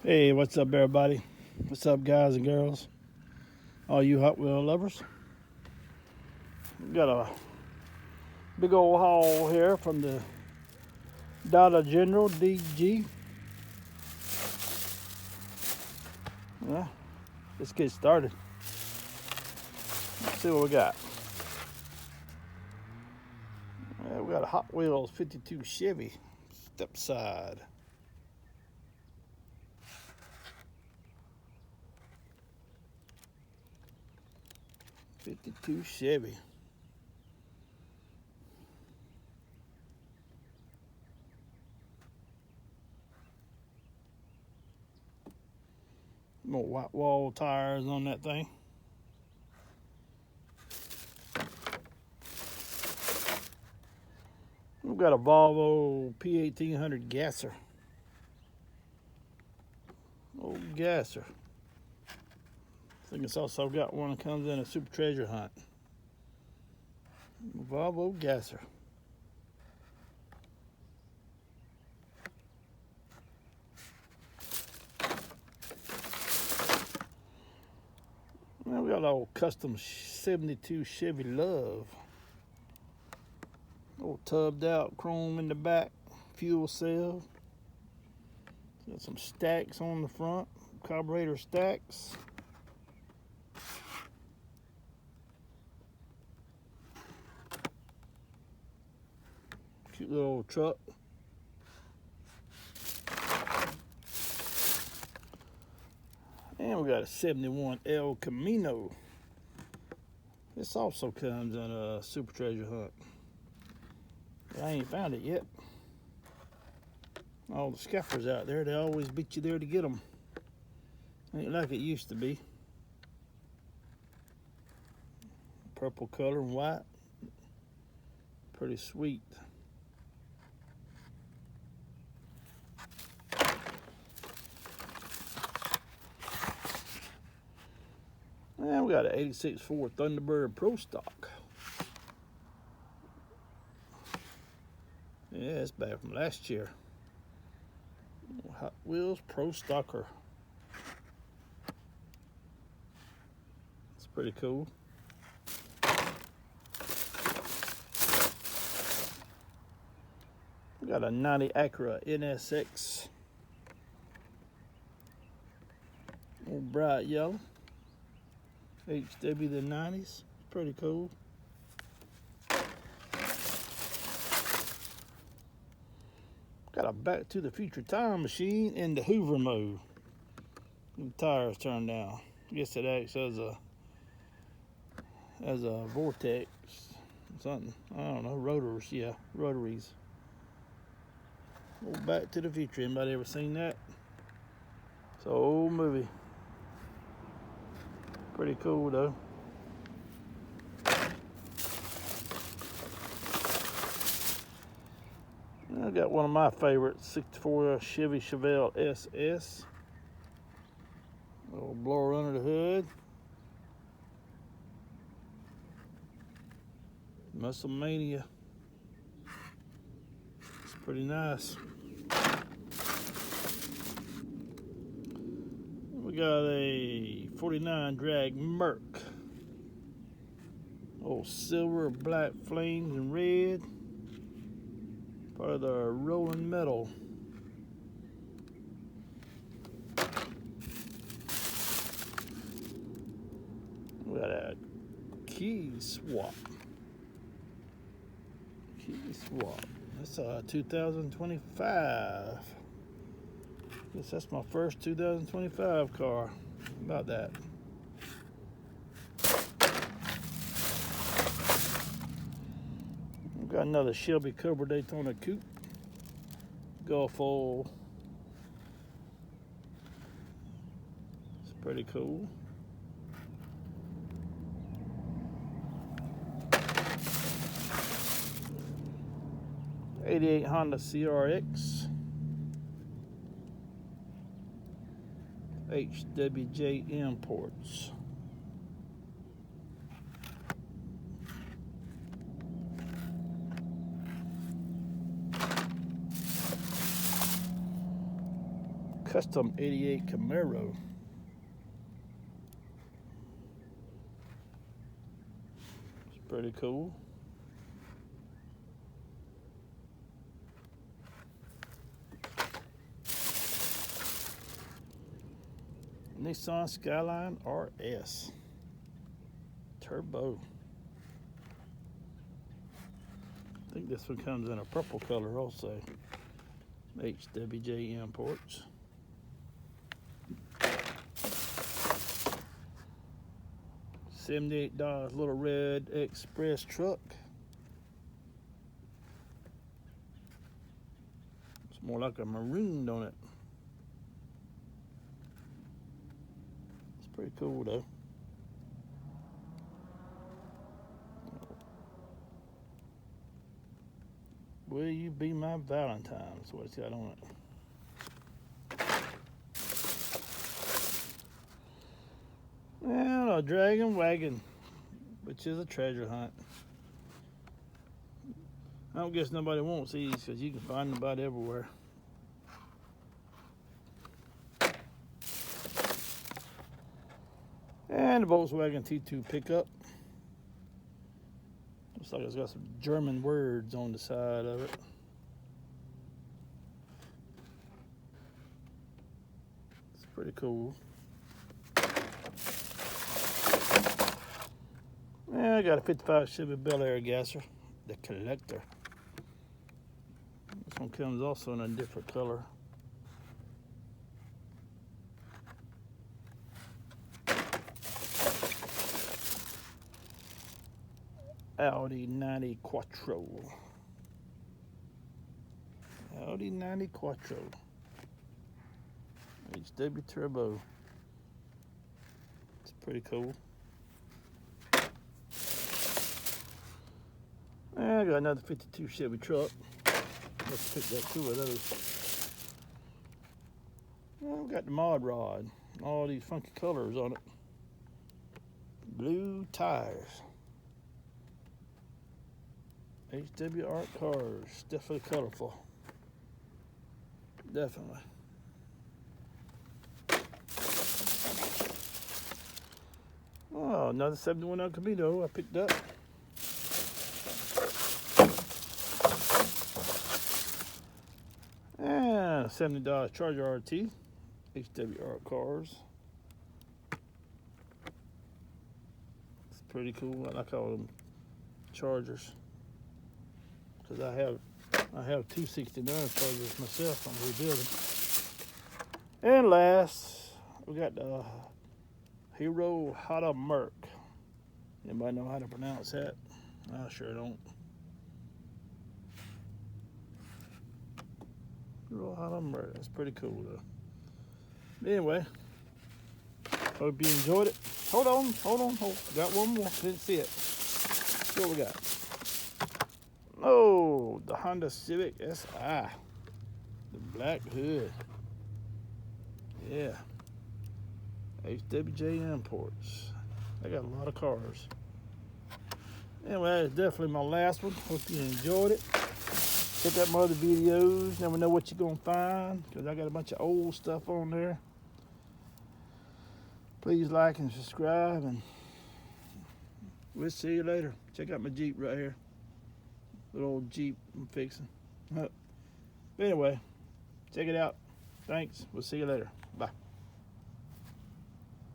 Hey, what's up, everybody? What's up, guys and girls? All you Hot Wheel lovers. We got a big old haul here from the Dollar General DG. Yeah, let's get started. Let's see what we got. Yeah, we got a Hot Wheels 52 Chevy step side. '52 Chevy. More white wall tires on that thing. We've got a Volvo P1800 gasser. Old gasser. I think it's also got one that comes in a Super Treasure Hunt. Volvo gasser. Now we got an old custom 72 Chevy Love. Old tubbed out, chrome in the back, fuel cell. Got some stacks on the front, carburetor stacks. Cute little old truck. And we got a 71 El Camino. This also comes in a Super Treasure Hunt. But I ain't found it yet. All the scaffers out there, they always beat you there to get them. Ain't like it used to be. Purple color and white. Pretty sweet. And we got an 86 Ford Thunderbird Pro Stock. Yeah, it's back from last year. Hot Wheels Pro Stocker. It's pretty cool. We got a 90 Acura NSX. Old bright yellow. HW the 90s. It's pretty cool. Got a Back to the Future time machine in the Hoover mode. The tires turned down. I guess it acts as a vortex, something. I don't know. Rotors, yeah, rotaries. Old Back to the Future. Anybody ever seen that? It's an old movie. Pretty cool though. I got one of my favorites, 64 Chevy Chevelle SS. Little blower under the hood. Muscle Mania. It's pretty nice. We got a 49 drag Merc. Old silver, black flames, and red. Part of the rolling metal. We got a key swap. Key swap. That's a 2025. Guess that's my first 2025 car. How about that? We've got another Shelby Cobra Daytona Coupe. Gulf oil. It's pretty cool. '88 Honda CRX. HWJ imports. Custom 88 Camaro. It's pretty cool. Nissan Skyline RS Turbo. I think this one comes in a purple color also. HWJ imports. $78 little red express truck. It's more like a maroon, don't it? It's pretty cool though. Will you be my Valentine? That's what it's got on it. And a dragon wagon, which is a treasure hunt. I don't guess nobody wants these because you can find them about everywhere. And the Volkswagen T2 pickup. Looks like it's got some German words on the side of it. It's pretty cool. Yeah, I got a 55 Chevy Bel Air gasser, the collector. This one comes also in a different color. Audi 90 Quattro. Audi 90 Quattro. HW Turbo. It's pretty cool. I got another 52 Chevy truck. Let's pick up 2 of those. Well, we got the mod rod. All these funky colors on it. Blue tires. HW Art cars. Definitely colorful. Definitely. Oh, another 71 El Camino I picked up. And a $70 Charger RT. HW Art cars. It's pretty cool. I like all them Chargers. Because I have 269 Chargers myself. I'm rebuilding. And last, we got the Hero Hada Merc. Anybody know how to pronounce that? I sure don't. Hero Hada Merc. That's pretty cool though. Anyway, hope you enjoyed it. Hold on. Got one more. Didn't see it. See what we got. Oh, the Honda Civic Si. The black hood. Yeah. HWJ imports. I got a lot of cars. Anyway, that's definitely my last one. Hope you enjoyed it. Check out my other videos. Never know what you're going to find because I got a bunch of old stuff on there. Please like and subscribe, and we'll see you later. Check out my Jeep right here. Little old Jeep I'm fixing. But anyway, check it out. Thanks. We'll see you later. Bye.